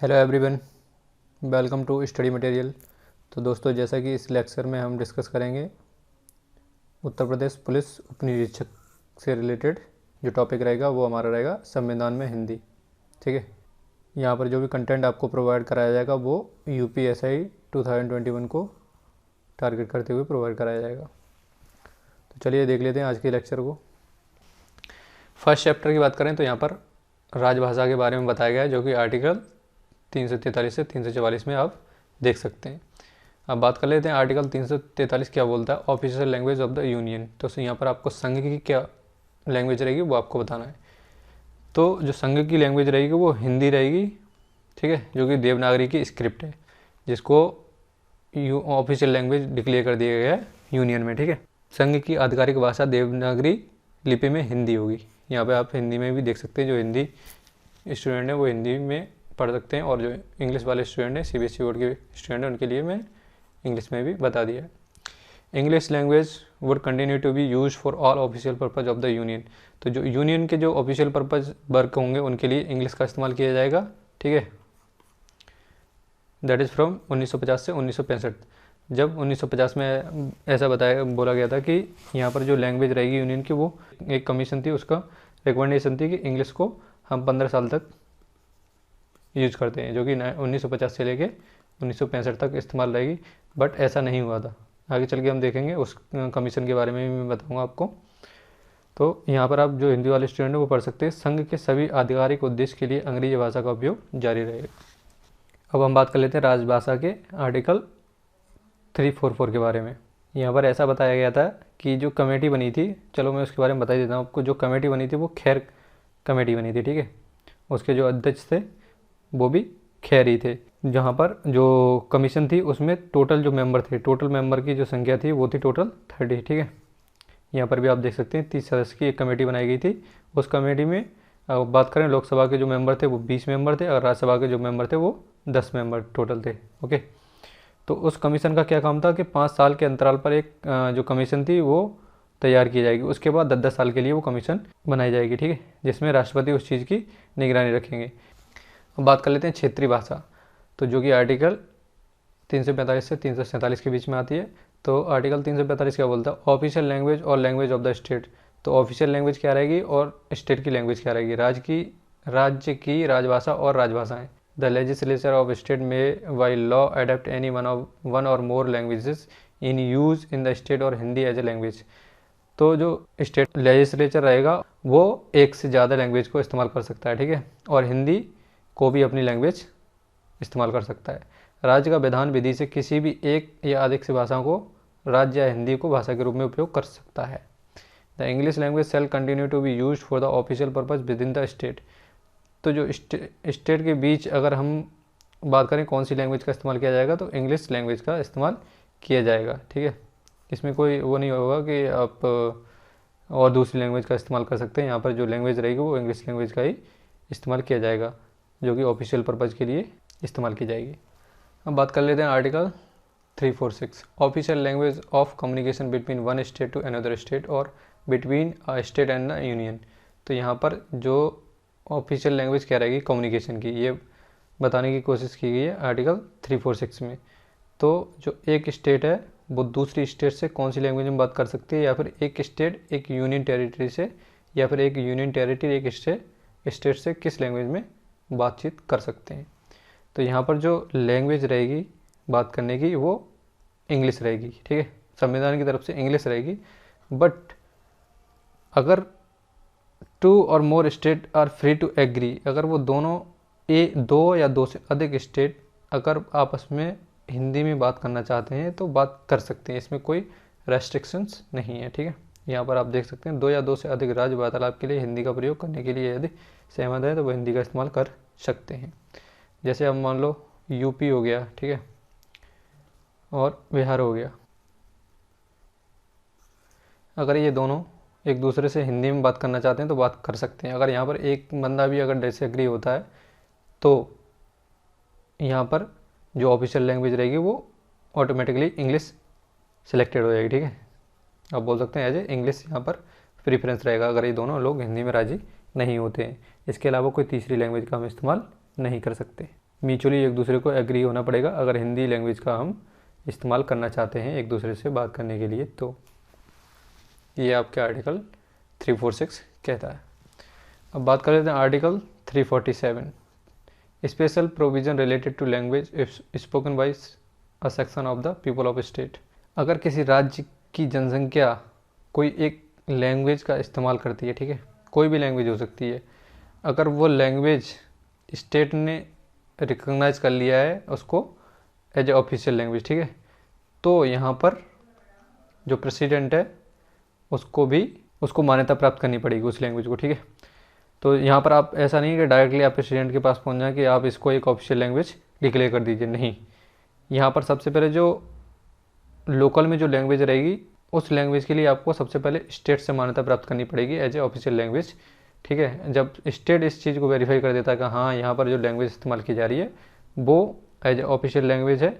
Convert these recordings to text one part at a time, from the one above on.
Hello everyone, welcome to study material. तो दोस्तों, जैसा कि इस लेक्चर में हम डिस्कस करेंगे उत्तर प्रदेश पुलिस उपनिरीक्षक से रिलेटेड जो टॉपिक रहेगा वो हमारा रहेगा संविधान में हिंदी। ठीक है, यहाँ पर जो भी कंटेंट आपको प्रोवाइड कराया जाएगा वो यूपीएसआई 2021 को टारगेट करते हुए प्रोवाइड कराया जाएगा। तो चलिए देख लेते हैं आज के लेक्चर को। फर्स्ट चैप्टर की बात करें तो यहाँ पर राजभाषा के बारे में बताया गया है, जो कि आर्टिकल 343 से 344 में आप देख सकते हैं। अब बात कर लेते हैं आर्टिकल 343 क्या बोलता है, official language of the union. तो यहाँ पर आपको संघ की क्या लैंग्वेज रहेगी वो आपको बताना है। तो जो संघ की लैंग्वेज रहेगी वो हिंदी रहेगी, ठीक है, जो कि देवनागरी की स्क्रिप्ट है, जिसको ऑफिशियल लैंग्वेज डिक्लेयर कर दिया गया है यूनियन में। ठीक है, संघ की आधिकारिक भाषा देवनागरी लिपि में हिंदी होगी। यहाँ पे आप हिंदी में भी देख सकते हैं, जो हिंदी स्टूडेंट है वो हिंदी में पढ़ सकते हैं, और जो इंग्लिश वाले स्टूडेंट हैं सीबीएसई बोर्ड के स्टूडेंट हैं उनके लिए मैं इंग्लिश में भी बता दिया है। English language would continue to be use for all official purpose of the union. तो जो यूनियन के जो ऑफिशियल पर्पज वर्क होंगे उनके लिए इंग्लिश का इस्तेमाल किया जाएगा। ठीक है, दैट इज़ फ्रॉम 1950 से 1965। जब 1950 में ऐसा बोला गया था कि यहाँ पर जो लैंग्वेज रहेगी यूनियन की वो एक कमीशन थी, उसका रिकमेंडेशन थी कि इंग्लिश को हम 15 साल तक यूज करते हैं, जो कि 1950 से लेके 1965 तक इस्तेमाल रहेगी। बट ऐसा नहीं हुआ था, आगे चल के हम देखेंगे, उस कमीशन के बारे में भी मैं बताऊंगा आपको। तो यहाँ पर आप जो हिंदी वाले स्टूडेंट हैं वो पढ़ सकते हैं, संघ के सभी आधिकारिक उद्देश्य के लिए अंग्रेजी भाषा का उपयोग जारी रहेगा। अब हम बात कर लेते हैं राजभाषा के आर्टिकल 344 के बारे में। यहाँ पर ऐसा बताया गया था कि जो कमेटी बनी थी, चलो मैं उसके बारे में बता ही देता हूँ आपको। जो कमेटी बनी थी वो खैर कमेटी बनी थी, ठीक है। उसके जो अध्यक्ष थे वो भी खैर ही थे। जहाँ पर जो कमीशन थी उसमें टोटल जो मेंबर थे, टोटल मेंबर की जो संख्या थी वो थी टोटल 30। ठीक है, यहाँ पर भी आप देख सकते हैं 30 सदस्य की एक कमेटी बनाई गई थी। उस कमेटी में बात करें लोकसभा के जो मेंबर थे वो 20 मेंबर थे, और राज्यसभा के जो मेंबर थे वो 10 मेंबर टोटल थे। ओके, तो उस कमीशन का क्या काम था कि 5 साल के अंतराल पर एक जो कमीशन थी वो तैयार की जाएगी। उसके बाद 10-10 साल के लिए वो कमीशन बनाई जाएगी, ठीक है, जिसमें राष्ट्रपति उस चीज़ की निगरानी रखेंगे। अब बात कर लेते हैं क्षेत्रीय भाषा, तो जो कि आर्टिकल 345 से 347 के बीच में आती है। तो आर्टिकल 345 क्या बोलता है, ऑफिशियल लैंग्वेज और लैंग्वेज ऑफ द स्टेट। तो ऑफिशियल लैंग्वेज क्या रहेगी और स्टेट की लैंग्वेज क्या रहेगी, राज्य की राजभाषा और राजभाषाएं। द लेजिस्लेचर ऑफ स्टेट में by law adopt any one और more languages in use in the state और हिंदी एज ए लैंग्वेज। तो जो स्टेट लेजिस्लेचर रहेगा वो एक से ज़्यादा लैंग्वेज को इस्तेमाल कर सकता है, ठीक है, और हिंदी को भी अपनी लैंग्वेज इस्तेमाल कर सकता है। राज्य का विधान विधि से किसी भी एक या अधिक से भाषाओं को राज्य या हिंदी को भाषा के रूप में उपयोग कर सकता है। The English language shall continue to be use for the official purpose within the state. तो जो स्टेट के बीच अगर हम बात करें कौन सी लैंग्वेज का इस्तेमाल किया जाएगा, तो इंग्लिश लैंग्वेज का इस्तेमाल किया जाएगा। ठीक है, इसमें कोई वो नहीं होगा कि आप और दूसरी लैंग्वेज का इस्तेमाल कर सकते हैं। यहाँ पर जो लैंग्वेज रहेगी वो इंग्लिश लैंग्वेज का ही इस्तेमाल किया जाएगा, जो कि ऑफिशियल पर्पज़ के लिए इस्तेमाल की जाएगी। अब बात कर लेते हैं article 346, official language of communication between one state to another state और between a state and the union. तो यहाँ पर जो ऑफिशियल लैंग्वेज क्या रहेगी कम्युनिकेशन की, ये बताने की कोशिश की गई है आर्टिकल 346 में। तो जो एक स्टेट है वो दूसरी स्टेट से कौन सी लैंग्वेज में बात कर सकती है, या फिर एक स्टेट एक यूनियन टेरिटरी से, या फिर एक यूनियन टेरिटरी एक स्टेट से किस लैंग्वेज में बातचीत कर सकते हैं। तो यहाँ पर जो लैंग्वेज रहेगी बात करने की वो इंग्लिश रहेगी, ठीक है, संविधान की तरफ से इंग्लिश रहेगी। बट अगर टू और more state are free to agree, अगर वो दोनों दो या दो से अधिक स्टेट अगर आपस में हिंदी में बात करना चाहते हैं तो बात कर सकते हैं, इसमें कोई रेस्ट्रिक्शंस नहीं है। ठीक है, यहाँ पर आप देख सकते हैं 2 या 2 से अधिक राज्य वार्तालाप के लिए हिंदी का प्रयोग करने के लिए यदि सहमत है तो वो हिंदी का इस्तेमाल कर सकते हैं। जैसे अब मान लो यूपी हो गया, ठीक है, और बिहार हो गया, अगर ये दोनों एक दूसरे से हिंदी में बात करना चाहते हैं तो बात कर सकते हैं। अगर यहाँ पर एक बंदा भी अगर डिसएग्री होता है तो यहाँ पर जो ऑफिशियल लैंग्वेज रहेगी वो ऑटोमेटिकली इंग्लिश सिलेक्टेड हो जाएगी। ठीक है, आप बोल सकते हैं एज ए इंग्लिश यहाँ पर प्रीफरेंस रहेगा अगर ये दोनों लोग हिंदी में राजी नहीं होते हैं। इसके अलावा कोई तीसरी लैंग्वेज का हम इस्तेमाल नहीं कर सकते। म्यूचुअली एक दूसरे को एग्री होना पड़ेगा अगर हिंदी लैंग्वेज का हम इस्तेमाल करना चाहते हैं एक दूसरे से बात करने के लिए। तो ये आपके आर्टिकल 346 कहता है। अब बात कर लेते हैं article 347, special provision related to language spoken by a section of the people of state. अगर किसी राज्य की जनसंख्या कोई एक लैंग्वेज का इस्तेमाल करती है, ठीक है, कोई भी लैंग्वेज हो सकती है, अगर वो लैंग्वेज स्टेट ने रिकॉग्नाइज कर लिया है उसको एज ए ऑफिशियल लैंग्वेज, ठीक है, तो यहाँ पर जो प्रेसिडेंट है उसको मान्यता प्राप्त करनी पड़ेगी उस लैंग्वेज को, ठीक है। तो यहाँ पर आप ऐसा नहीं कि डायरेक्टली आप प्रेसिडेंट के पास पहुँच जाए कि आप इसको एक ऑफिशियल लैंग्वेज डिक्लेयर कर दीजिए, नहीं। यहाँ पर सबसे पहले जो लोकल में जो लैंग्वेज रहेगी उस लैंग्वेज के लिए आपको सबसे पहले स्टेट से मान्यता प्राप्त करनी पड़ेगी एज ए ऑफिशियल लैंग्वेज, ठीक है। जब स्टेट इस चीज़ को वेरीफाई कर देता है कि हाँ यहाँ पर जो लैंग्वेज इस्तेमाल की जा रही है वो एज ए ऑफिशियल लैंग्वेज है,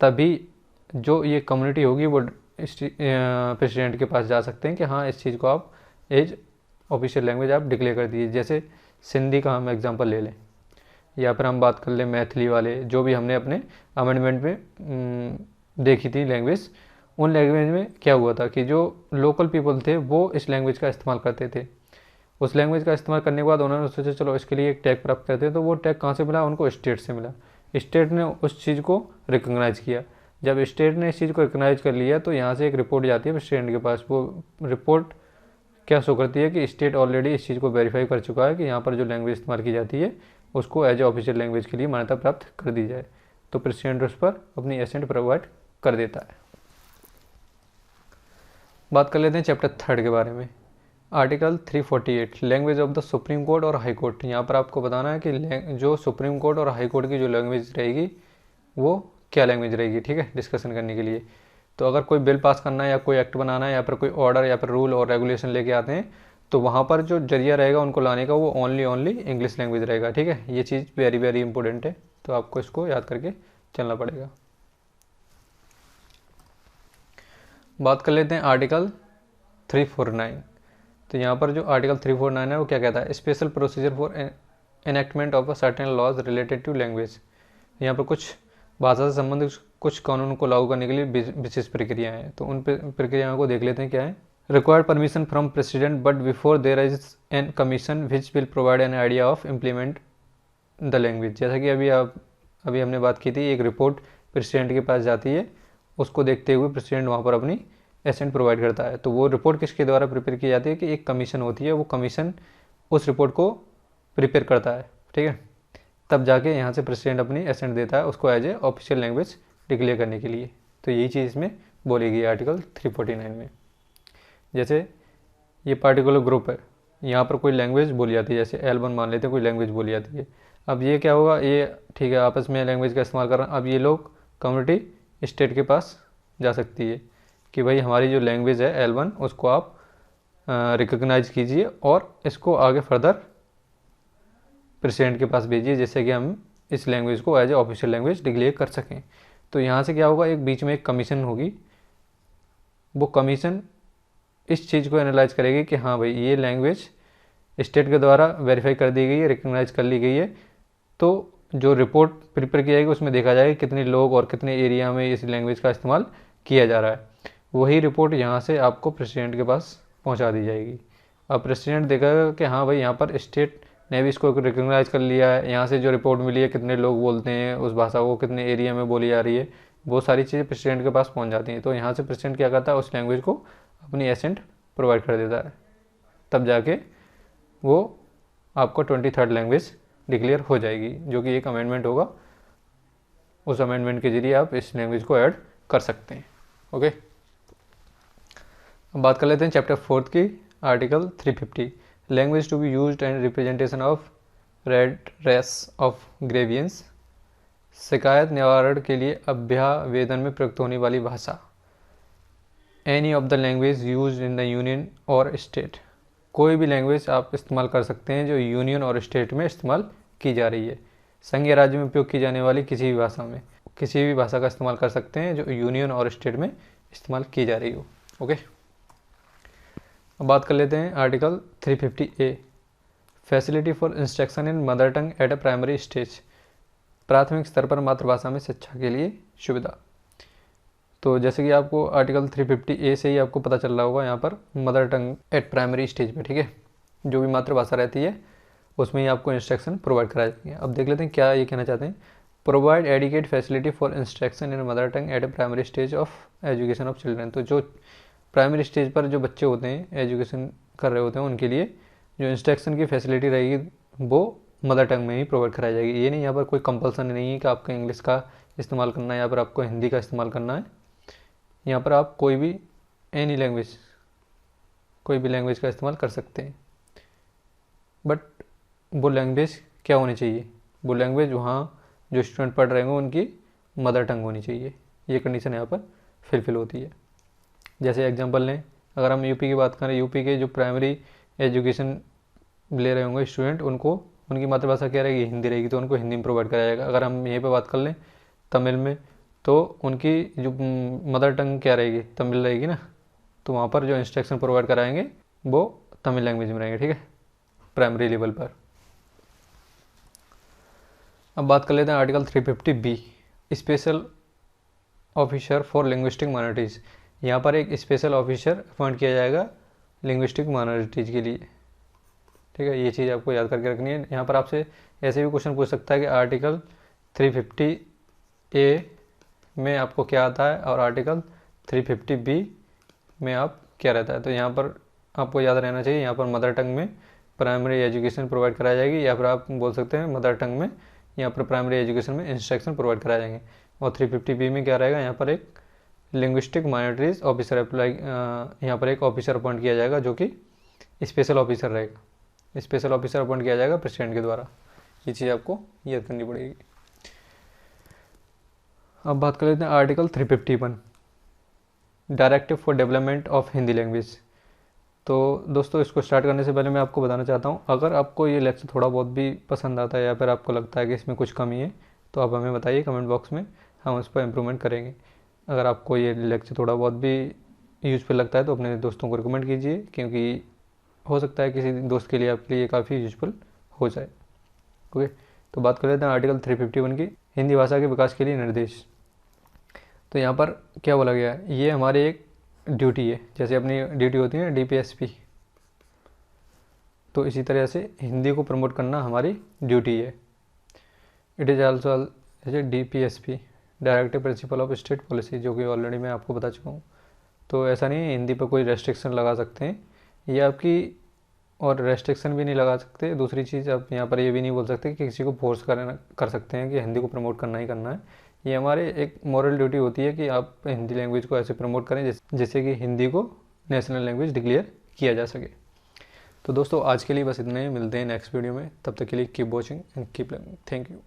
तभी जो ये कम्युनिटी होगी वो प्रेसिडेंट के पास जा सकते हैं कि हाँ इस चीज़ को आप एज ऑफिशियल लैंग्वेज आप डिक्लेयर कर दीजिए। जैसे सिंधी का हम एग्जांपल ले लें या फिर हम बात कर लें मैथिली वाले, जो भी हमने अपने अमेंडमेंट में देखी थी लैंग्वेज, उन लैंग्वेज में क्या हुआ था कि जो लोकल पीपल थे वो इस लैंग्वेज का इस्तेमाल करते थे। उस लैंग्वेज का इस्तेमाल करने के बाद उन्होंने सोचा चलो इसके लिए एक टैग प्राप्त करते हैं, तो वो टैग कहाँ से मिला, उनको स्टेट से मिला। स्टेट ने उस चीज़ को रिकॉग्नाइज किया। जब स्टेट ने इस चीज़ को रिकॉग्नाइज कर लिया तो यहाँ से एक रिपोर्ट जाती है प्रेसिडेंट के पास। वो रिपोर्ट क्या शो करती है कि स्टेट ऑलरेडी इस चीज़ को वेरीफाई कर चुका है कि यहाँ पर जो लैंग्वेज इस्तेमाल की जाती है उसको एज ए ऑफिशियल लैंग्वेज के लिए मान्यता प्राप्त कर दी जाए, तो प्रेसिडेंट उस पर अपनी एसेंट प्रोवाइड कर देता है। बात कर लेते हैं चैप्टर 3 के बारे में, article 348, language of the supreme court और हाई कोर्ट। यहाँ पर आपको बताना है कि जो सुप्रीम कोर्ट और हाई कोर्ट की जो लैंग्वेज रहेगी वो क्या लैंग्वेज रहेगी, ठीक है, डिस्कशन करने के लिए। तो अगर कोई बिल पास करना है या कोई एक्ट बनाना है या फिर कोई ऑर्डर या फिर रूल और रेगुलेशन लेके आते हैं तो वहाँ पर जो जरिया रहेगा उनको लाने का वो ओनली इंग्लिश लैंग्वेज रहेगा, ठीक है। ये चीज़ वेरी वेरी इंपॉर्टेंट है, तो आपको इसको याद करके चलना पड़ेगा। बात कर लेते हैं आर्टिकल 349। तो यहाँ पर जो आर्टिकल 349 है वो क्या कहता है, special procedure for enactment of a certain laws related to language. यहाँ पर कुछ भाषा से संबंधित कुछ कानून को लागू करने के लिए विशेष प्रक्रियाएं हैं, तो उन प्रक्रियाओं को देख लेते हैं क्या है। Required permission from president but before there is an commission which will provide an idea of implement the language. जैसा कि अभी हमने बात की थी, एक रिपोर्ट प्रेसिडेंट के पास जाती है, उसको देखते हुए प्रेसिडेंट वहाँ पर अपनी एसेंट प्रोवाइड करता है। तो वो रिपोर्ट किसके द्वारा प्रिपेयर की जाती है कि एक कमीशन होती है, वो कमीशन उस रिपोर्ट को प्रिपेयर करता है, ठीक है, तब जाके यहाँ से प्रेसिडेंट अपनी एसेंट देता है उसको as a official language declare करने के लिए। तो यही चीज़ इसमें बोली गई आर्टिकल 349 में। जैसे ये पार्टिकुलर ग्रुप है, यहाँ पर कोई लैंग्वेज बोली जाती है, जैसे L1 मान लेते हैं, कोई लैंग्वेज बोली जाती है। अब ये क्या होगा, ये ठीक है आपस में लैंग्वेज का इस्तेमाल कर रहे हैं। अब ये लोग कम्युनिटी स्टेट के पास जा सकती है कि भाई हमारी जो लैंग्वेज है L1 उसको आप रिकॉग्नाइज कीजिए और इसको आगे फर्दर प्रेसिडेंट के पास भेजिए, जिससे कि हम इस लैंग्वेज को as a official language declare कर सकें। तो यहाँ से क्या होगा, एक बीच में एक कमीशन होगी, वो कमीशन इस चीज़ को एनालाइज करेगी कि हाँ भाई ये लैंग्वेज स्टेट के द्वारा वेरीफाई कर दी गई है, रिकॉग्नाइज कर ली गई है। तो जो रिपोर्ट प्रिपेयर की जाएगी उसमें देखा जाएगा कितने लोग और कितने एरिया में इस लैंग्वेज का इस्तेमाल किया जा रहा है। वही रिपोर्ट यहाँ से आपको प्रेसिडेंट के पास पहुँचा दी जाएगी। अब प्रेसिडेंट देखेगा कि हाँ भाई यहाँ पर स्टेट ने भी इसको रिकॉग्नाइज कर लिया है, यहाँ से जो रिपोर्ट मिली है कितने लोग बोलते हैं उस भाषा को, कितने एरिया में बोली जा रही है, वो सारी चीज़ें प्रेसिडेंट के पास पहुँच जाती हैं। तो यहाँ से प्रेसिडेंट क्या करता है, उस लैंग्वेज को अपनी एसेंट प्रोवाइड कर देता है, तब जाके वो आपको 23rd लैंग्वेज डिक्लेयर हो जाएगी, जो कि एक अमेंडमेंट होगा। उस अमेंडमेंट के जरिए आप इस लैंग्वेज को ऐड कर सकते हैं। ओके, अब बात कर लेते हैं चैप्टर 4 की, article 350, language to be used and representation of redress of grievances. शिकायत निवारण के लिए अभ्यावेदन में प्रयुक्त होने वाली भाषा। Any of the language use in the union और स्टेट। कोई भी लैंग्वेज आप इस्तेमाल कर सकते हैं जो यूनियन और स्टेट में इस्तेमाल की जा रही है। संघीय राज्य में उपयोग की जाने वाली किसी भी भाषा में, किसी भी भाषा का इस्तेमाल कर सकते हैं जो यूनियन और स्टेट में इस्तेमाल की जा रही हो। ओके, अब बात कर लेते हैं article 350A, facility for instruction in mother tongue at a primary stage. प्राथमिक स्तर पर मातृभाषा में शिक्षा के लिए सुविधा। तो जैसे कि आपको आर्टिकल 350A से ही आपको पता चल रहा होगा, यहाँ पर mother tongue eight primary stage पे, ठीक है, जो भी मातृभाषा रहती है उसमें ही आपको इंस्ट्रक्शन प्रोवाइड कराए जाएंगे। अब देख लेते हैं क्या ये कहना चाहते हैं। Provide adequate facility for instruction in mother tongue at a primary stage of education of children. तो जो प्राइमरी स्टेज पर जो बच्चे होते हैं, एजुकेशन कर रहे होते हैं, उनके लिए जो इंस्ट्रक्शन की फैसिलिटी रहेगी वो मदर टंग में ही प्रोवाइड कराई जाएगी। ये नहीं, यहाँ पर कोई कंपल्सन नहीं है कि आपको इंग्लिश का इस्तेमाल करना है, यहाँ पर आपको हिंदी का इस्तेमाल करना है। यहाँ पर आप कोई भी एनी लैंग्वेज, कोई भी लैंग्वेज का इस्तेमाल कर सकते हैं, बट वो लैंग्वेज क्या होनी चाहिए, वो लैंग्वेज वहाँ जो स्टूडेंट पढ़ रहे होंगे उनकी मदर टंग होनी चाहिए। ये कंडीशन यहाँ पर फिलफिल होती है। जैसे एग्जांपल लें, अगर हम यूपी की बात करें, यूपी के जो प्राइमरी एजुकेशन ले रहे होंगे स्टूडेंट, उनको उनकी मातृभाषा क्या रहेगी, हिंदी रहेगी, तो उनको हिंदी में प्रोवाइड कराया जाएगा। अगर हम यहीं पे बात कर लें तमिल में, तो उनकी जो मदर टंग क्या रहेगी, तमिल रहेगी ना, तो वहाँ पर जो इंस्ट्रक्शन प्रोवाइड कराएंगे वो तमिल लैंग्वेज में रहेंगे, ठीक है, प्राइमरी लेवल पर। अब बात कर लेते हैं article 350B, special officer for linguistic minorities. यहाँ पर एक स्पेशल ऑफिसर अपॉइंट किया जाएगा लिंग्विस्टिक माइनॉरिटीज़ के लिए, ठीक है, ये चीज़ आपको याद करके रखनी है। यहाँ पर आपसे ऐसे भी क्वेश्चन पूछ सकता है कि आर्टिकल 350A में आपको क्या आता है और आर्टिकल 350B में आप क्या रहता है। तो यहाँ पर आपको याद रहना चाहिए, यहाँ पर मदर टंग में प्राइमरी एजुकेशन प्रोवाइड कराई जाएगी, या फिर आप बोल सकते हैं मदर टंग में यहाँ पर प्राइमरी एजुकेशन में इंस्ट्रक्शन प्रोवाइड कराए जाएंगे। और 350B में क्या रहेगा, यहाँ पर एक लिंग्विस्टिक माइनॉरिटीज ऑफिसर अप्लाई, यहाँ पर एक ऑफिसर अपॉइंट किया जाएगा जो कि स्पेशल ऑफिसर रहेगा। स्पेशल ऑफिसर अपॉइंट किया जाएगा प्रेसिडेंट के द्वारा। ये चीज़ आपको याद करनी पड़ेगी। अब बात कर लेते हैं article 351, directive for development of Hindi language. तो दोस्तों, इसको स्टार्ट करने से पहले मैं आपको बताना चाहता हूँ, अगर आपको ये लेक्चर थोड़ा बहुत भी पसंद आता है या फिर आपको लगता है कि इसमें कुछ कमी है, तो आप हमें बताइए कमेंट बॉक्स में, हम उस पर इम्प्रूवमेंट करेंगे। अगर आपको ये लेक्चर थोड़ा बहुत भी यूजफुल लगता है तो अपने दोस्तों को रिकमेंड कीजिए, क्योंकि हो सकता है किसी दोस्त के लिए आपके लिए काफ़ी यूजफुल हो जाए। ओके, तो बात कर लेते हैं आर्टिकल 351 की, हिंदी भाषा के विकास के लिए निर्देश। तो यहाँ पर क्या बोला गया है, ये हमारे एक ड्यूटी है, जैसे अपनी ड्यूटी होती है DPSP, तो इसी तरह से हिंदी को प्रमोट करना हमारी ड्यूटी है। इट इज़ ऑल्सो जैसे DPSP, directive principle of state policy, जो कि ऑलरेडी मैं आपको बता चुका हूँ। तो ऐसा नहीं है हिंदी पर कोई रेस्ट्रिक्शन लगा सकते हैं, ये आपकी, और रेस्ट्रिक्शन भी नहीं लगा सकते। दूसरी चीज़, आप यहाँ पर ये भी नहीं बोल सकते कि किसी को फोर्स कर सकते हैं कि हिंदी को प्रमोट करना ही करना है। ये हमारे एक मॉरल ड्यूटी होती है कि आप हिंदी लैंग्वेज को ऐसे प्रमोट करें जिससे कि हिंदी को नेशनल लैंग्वेज डिक्लेयर किया जा सके। तो दोस्तों, आज के लिए बस इतना ही, मिलते हैं नेक्स्ट वीडियो में, तब तक के लिए keep watching and keep learning. Thank you.